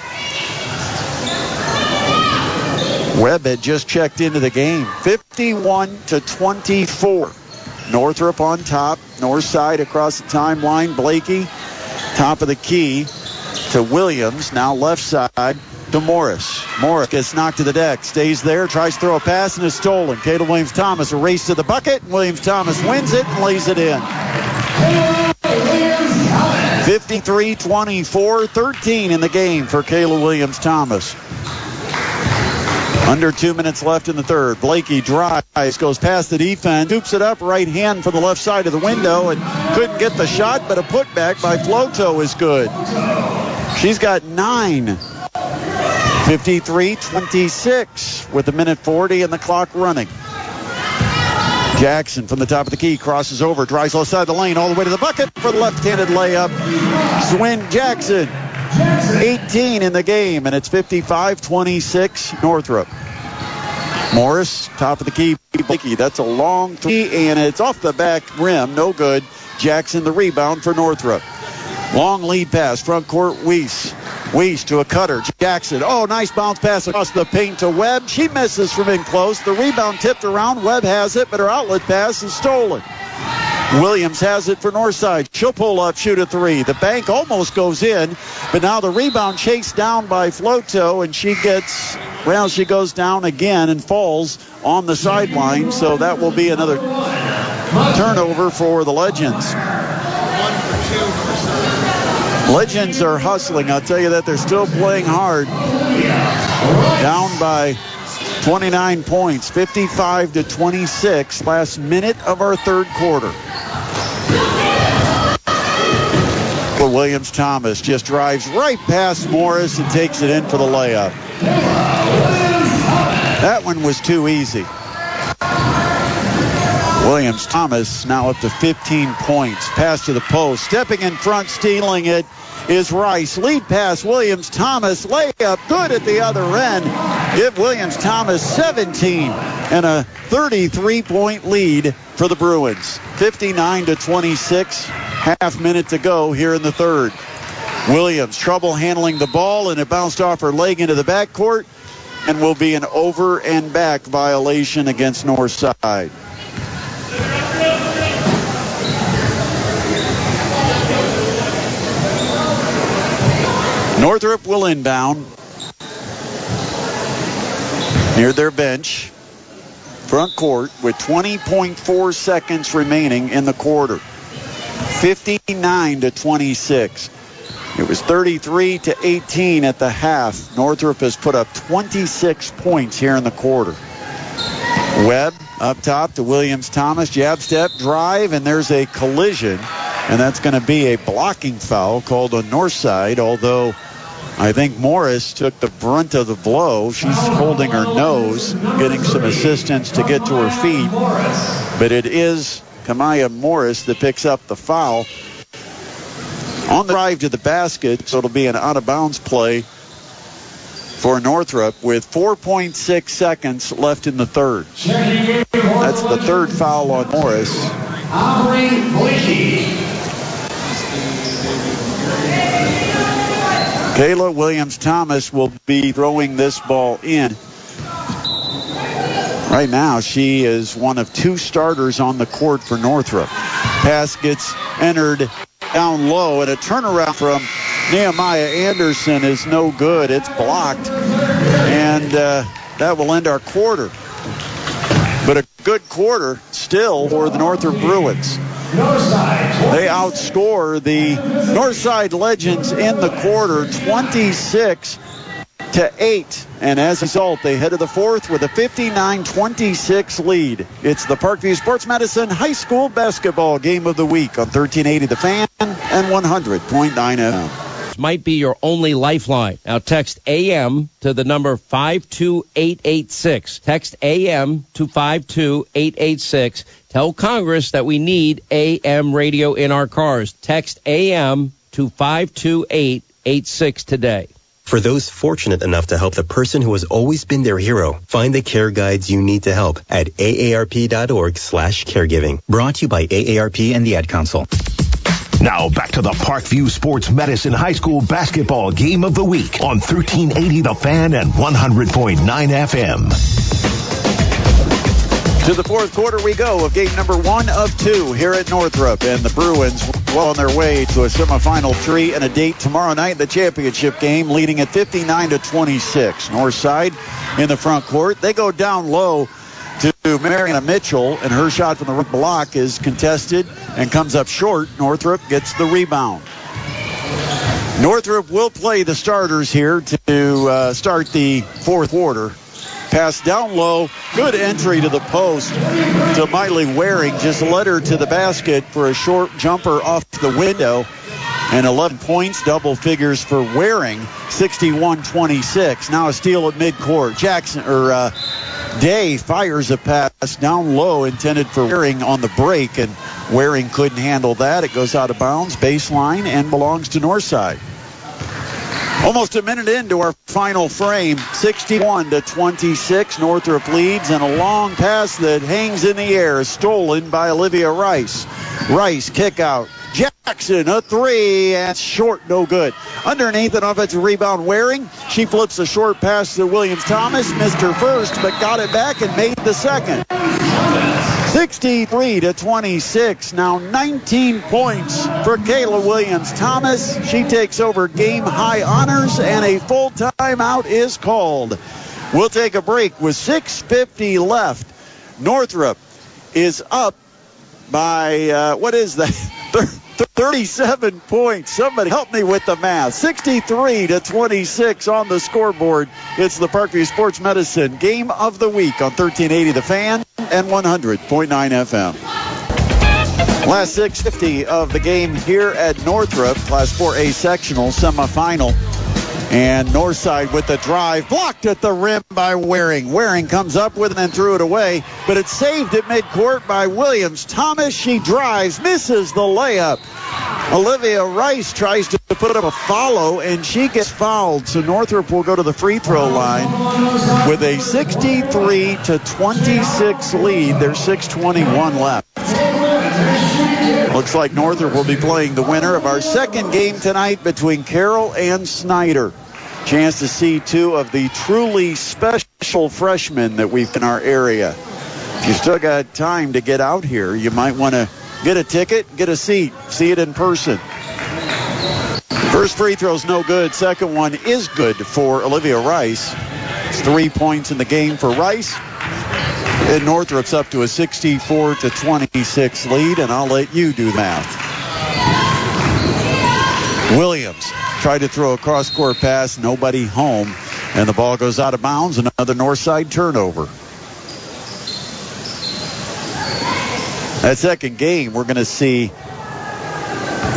Webb had just checked into the game. 51-24. Northrop on top. North side across the timeline. Blakey, top of the key to Williams. Now left side to Morris. Morris gets knocked to the deck. Stays there. Tries to throw a pass and is stolen. Kayla Williams-Thomas a race to the bucket. Williams-Thomas wins it and lays it in. 53-24. 13 in the game for Kayla Williams-Thomas. Under 2 minutes left in the third. Blakey drives, goes past the defense, scoops it up, right hand from the left side of the window, and couldn't get the shot, but a putback by Floto is good. She's got 9. 53-26 with a minute 40 and the clock running. Jackson from the top of the key crosses over, drives left side of the lane all the way to the bucket for the left-handed layup. Swin Jackson. 18 in the game, and it's 55-26 Northrop. Morris, top of the key, Blakey. That's a long three, and it's off the back rim. No good. Jackson the rebound for Northrop. Long lead pass, front court, Weiss. Weiss to a cutter. Jackson. Oh, nice bounce pass across the paint to Webb. She misses from in close. The rebound tipped around. Webb has it, but her outlet pass is stolen. Williams has it for Northside. She'll pull up, shoot a three. The bank almost goes in, but now the rebound chased down by Floto, and she goes down again and falls on the sideline, so that will be another turnover for the Legends. Legends are hustling. I'll tell you that they're still playing hard. Down by 29 points, 55-26, last minute of our third quarter. Williams-Thomas just drives right past Morris and takes it in for the layup. That one was too easy. Williams-Thomas now up to 15 points. Pass to the post. Stepping in front, stealing it is Rice. Lead pass, Williams-Thomas. Layup good at the other end. Give Williams-Thomas 17 and a 33-point lead for the Bruins. 59-26. Half minute to go here in the third. Williams, trouble handling the ball, and it bounced off her leg into the backcourt and will be an over and back violation against Northside. Northrop will inbound near their bench, front court, with 20.4 seconds remaining in the quarter. 59-26. It was 33-18 at the half. Northrop has put up 26 points here in the quarter. Webb up top to Williams-Thomas. Jab step, drive, and there's a collision. And that's going to be a blocking foul called on Northside, although I think Morris took the brunt of the blow. She's holding her nose, getting some assistance to get to her feet. But it is Kamaya Morris that picks up the foul on the drive to the basket, so it'll be an out-of-bounds play for Northrop with 4.6 seconds left in the third. That's the third foul on Morris. Kayla Williams-Thomas will be throwing this ball in. Right now, she is one of two starters on the court for Northrop. Pass gets entered down low, and a turnaround from Nehemiah Anderson is no good. It's blocked, and that will end our quarter. But a good quarter still for the Northrop Bruins. They outscore the Northside Legends in the quarter 26-8. And as a result, they head to the fourth with a 59-26 lead. It's the Parkview Sports Medicine High School Basketball Game of the Week on 1380 The Fan and 100.9 FM. Might be your only lifeline. Now text AM to the number 52886. Text AM to 52886. Tell Congress that we need AM radio in our cars. Text AM to 52886 today. For those fortunate enough to help the person who has always been their hero, find the care guides you need to help at aarp.org/caregiving. Brought to you by AARP and the Ad Council. Now back to the Parkview Sports Medicine High School Basketball Game of the Week on 1380 The Fan and 100.9 FM. To the fourth quarter we go of game number 1 of 2 here at Northrop, and the Bruins well on their way to a semifinal 3 and a date tomorrow night in the championship game, leading at 59-26. Northside in the front court. They go down low to Mariana Mitchell, and her shot from the right block is contested and comes up short. Northrop gets the rebound. Northrop will play the starters here to start the fourth quarter. Pass down low, good entry to the post to Miley Waring. Just led her to the basket for a short jumper off the window. And 11 points, double figures for Waring, 61-26. Now a steal at midcourt. Day fires a pass down low intended for Waring on the break, and Waring couldn't handle that. It goes out of bounds, baseline, and belongs to Northside. Almost a minute into our final frame, 61-26. Northrop leads, and a long pass that hangs in the air, stolen by Olivia Rice. Rice, kick out. Jackson, a three, and short, no good. Underneath, an offensive rebound, Waring. She flips a short pass to Williams-Thomas. Missed her first, but got it back and made the second. 63-26. Now 19 points for Kayla Williams-Thomas. She takes over game-high honors, and a full timeout is called. We'll take a break with 6:50 left. Northrop is up by, 37 points. Somebody help me with the math. 63-26 on the scoreboard. It's the Parkview Sports Medicine Game of the Week on 1380 The Fan and 100.9 FM. Last 6:50 of the game here at Northrop, Class 4A sectional semifinal. And Northside with the drive, blocked at the rim by Waring. Waring comes up with it and threw it away, but it's saved at midcourt by Williams. Thomas, she drives, misses the layup. Olivia Rice tries to put up a follow, and she gets fouled. So Northrop will go to the free throw line with a 63-26 lead. There's 6:21 left. Looks like Northrop will be playing the winner of our second game tonight between Carroll and Snyder. Chance to see two of the truly special freshmen that we've in our area. If you still got time to get out here, you might want to get a ticket, get a seat, see it in person. First free throw's no good. Second one is good for Olivia Rice. It's 3 points in the game for Rice. And Northrop's up to a 64-26 lead, and I'll let you do the math. Williams tried to throw a cross-court pass, nobody home, and the ball goes out of bounds. Another Northside turnover. That second game, we're going to see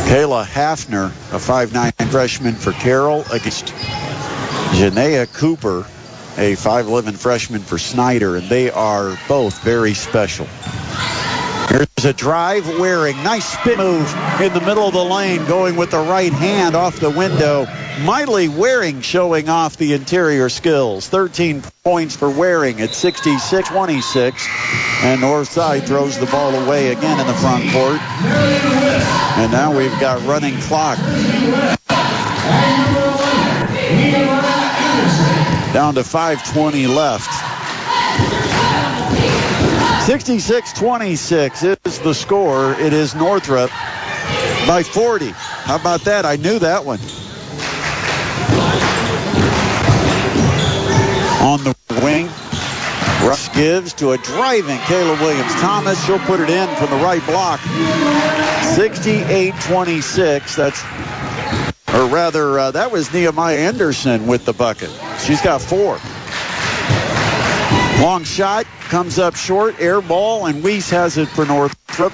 Kayla Hafner, a 5'9 freshman for Carroll, against Janaea Cooper, a 5'11 freshman for Snyder, and they are both very special. Here's a drive. Waring, nice spin move in the middle of the lane, going with the right hand off the window. Miley Waring showing off the interior skills. 13 points for Waring at 66-26. And Northside throws the ball away again in the front court. And now we've got running clock. Down to 5:20 left. 66-26 is the score. It is Northrop by 40. How about that? I knew that one. On the wing, Russ gives to a driving Kayla Williams-Thomas. She'll put it in from the right block. 68-26. That was Nehemiah Anderson with the bucket. She's got 4. Long shot comes up short, air ball, and Weiss has it for Northrop.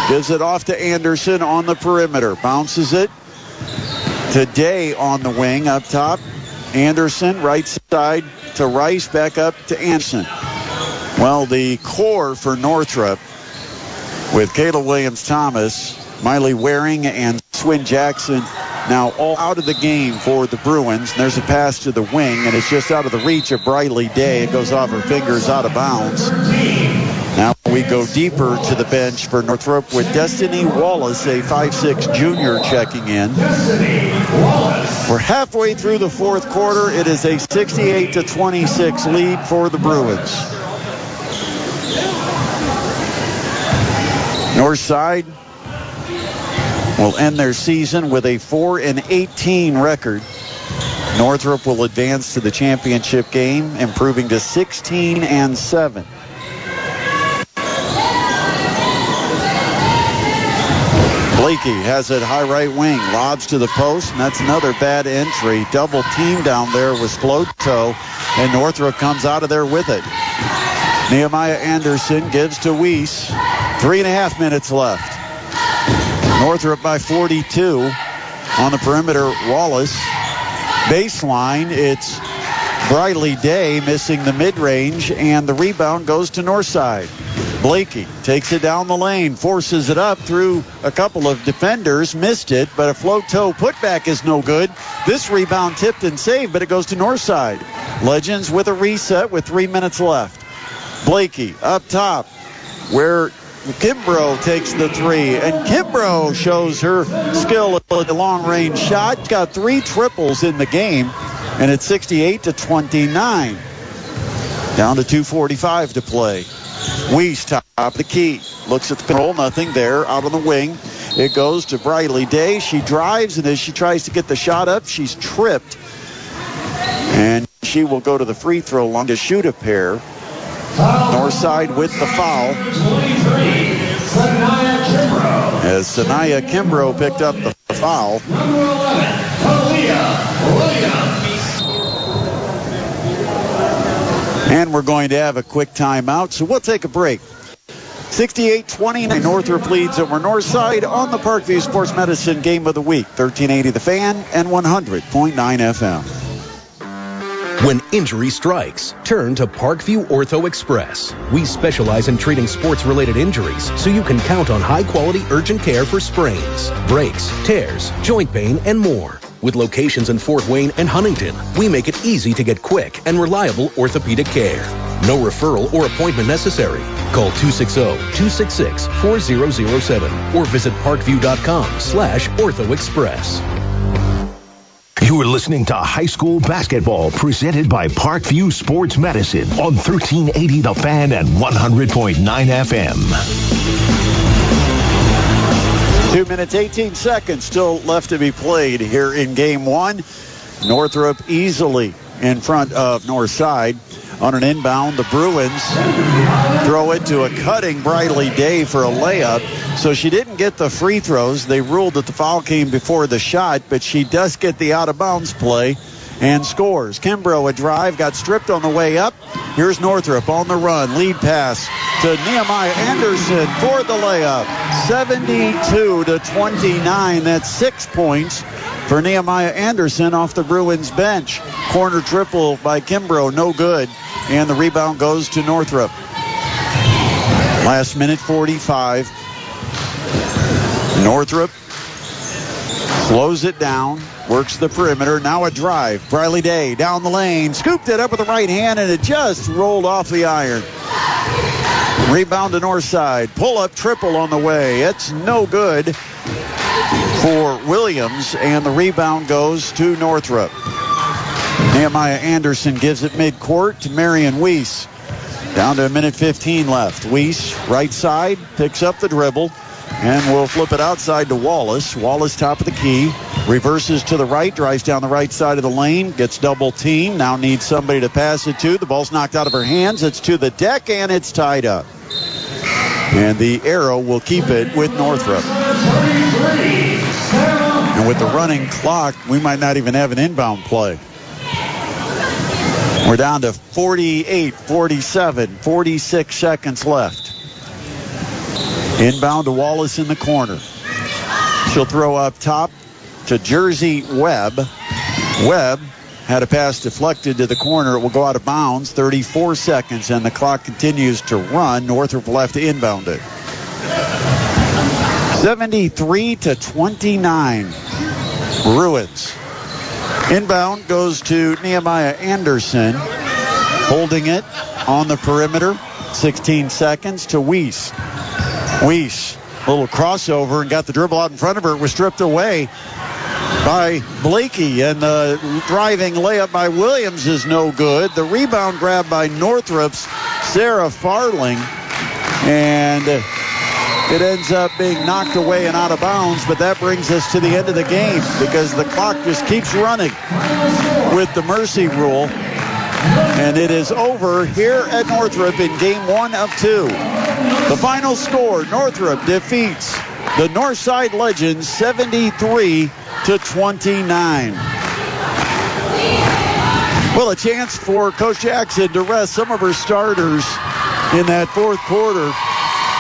Gives it off to Anderson on the perimeter. Bounces it to Day on the wing up top. Anderson, right side to Rice, back up to Anderson. Well, the core for Northrop with Kayla Williams-Thomas, Miley Waring, and Swin Jackson now all out of the game for the Bruins. And there's a pass to the wing, and it's just out of the reach of Briley Day. It goes off her fingers, out of bounds. Now we go deeper to the bench for Northrop with Destiny Wallace, a 5'6 junior, checking in. We're halfway through the fourth quarter. It is a 68-26 lead for the Bruins. Northside will end their season with a 4-18 record. Northrop will advance to the championship game, improving to 16-7. Blakey has it high right wing, lobs to the post, and that's another bad entry. Double team down there with Floto, and Northrop comes out of there with it. Nehemiah Anderson gives to Weiss. 3.5 minutes left. Northrop by 42. On the perimeter, Wallace. Baseline, it's Briley Day missing the mid-range, and the rebound goes to Northside. Blakey takes it down the lane, forces it up through a couple of defenders, missed it, but a float toe putback is no good. This rebound tipped and saved, but it goes to Northside. Legends with a reset with 3 minutes left. Blakey up top, where Kimbrough takes the three, and Kimbrough shows her skill at the long-range shot. She's got 3 triples in the game, and it's 68-29. Down to 2:45 to play. Weiss top of the key. Looks at the roll, nothing there. Out on the wing. It goes to Briley Day. She drives, and as she tries to get the shot up, she's tripped. And she will go to the free throw line to shoot a pair. Northside with the foul. As Sanaya Kimbrough picked up the foul. Number 11, Aaliyah Williams. And we're going to have a quick timeout, so we'll take a break. 68-20, Northrop leads over Northside on the Parkview Sports Medicine Game of the Week. 1380 The Fan and 100.9 FM. When injury strikes, turn to Parkview Ortho Express. We specialize in treating sports-related injuries, so you can count on high-quality urgent care for sprains, breaks, tears, joint pain, and more. With locations in Fort Wayne and Huntington, we make it easy to get quick and reliable orthopedic care. No referral or appointment necessary. Call 260-266-4007 or visit parkview.com/orthoexpress. You are listening to high school basketball presented by Parkview Sports Medicine on 1380 The Fan and 100.9 FM. 2 minutes, 18 seconds still left to be played here in Game 1. Northrop easily in front of Northside. On an inbound, the Bruins throw it to a cutting Briley Day for a layup. So she didn't get the free throws. They ruled that the foul came before the shot, but she does get the out-of-bounds play and scores. Kimbrough, a drive, got stripped on the way up. Here's Northrop on the run. Lead pass to Nehemiah Anderson for the layup. 72-29. That's 6 points for Nehemiah Anderson off the Bruins bench. Corner triple by Kimbrough, no good. And the rebound goes to Northrop. Last minute 45. Northrop slows it down, works the perimeter. Now a drive. Briley Day down the lane, scooped it up with the right hand, and it just rolled off the iron. Rebound to Northside. Pull-up triple on the way. It's no good for Williams, and the rebound goes to Northrop. Nehemiah Anderson gives it midcourt to Marion Weiss. Down to a minute 15 left. Weiss, right side, picks up the dribble, and will flip it outside to Wallace. Wallace, top of the key, reverses to the right, drives down the right side of the lane, gets double teamed, now needs somebody to pass it to. The ball's knocked out of her hands. It's to the deck, and it's tied up. And the arrow will keep it with Northrop. And with the running clock, we might not even have an inbound play. We're down to 48, 47, 46 seconds left. Inbound to Wallace in the corner. She'll throw up top to Jersey Webb. Webb had a pass deflected to the corner. It will go out of bounds. 34 seconds, and the clock continues to run. Northrop will have to inbound it. 73-29. Bruins. Inbound goes to Nehemiah Anderson. Holding it on the perimeter. 16 seconds to Weiss. Weiss, a little crossover and got the dribble out in front of her. It was stripped away by Blakey, and the driving layup by Williams is no good. The rebound grab by Northrop's Sarah Farling, and it ends up being knocked away and out of bounds, but that brings us to the end of the game because the clock just keeps running with the mercy rule. And it is over here at Northrop in game 1 of 2. The final score, Northrop defeats the Northside Legends 73-29. Well, a chance for Coach Jackson to rest some of her starters in that fourth quarter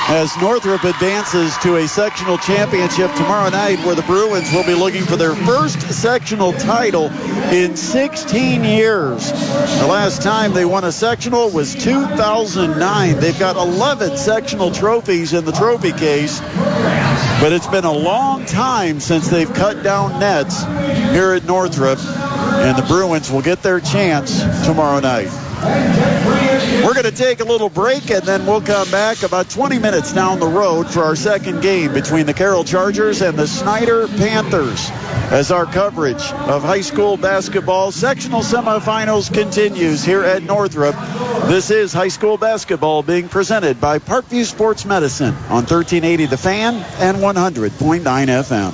as Northrop advances to a sectional championship tomorrow night, where the Bruins will be looking for their first sectional title in 16 years. The last time they won a sectional was 2009. They've got 11 sectional trophies in the trophy case, but it's been a long time since they've cut down nets here at Northrop, and the Bruins will get their chance tomorrow night. We're going to take a little break, and then we'll come back about 20 minutes down the road for our second game between the Carroll Chargers and the Snyder Panthers, as our coverage of high school basketball sectional semifinals continues here at Northrop. This is high school basketball being presented by Parkview Sports Medicine on 1380 The Fan and 100.9 FM.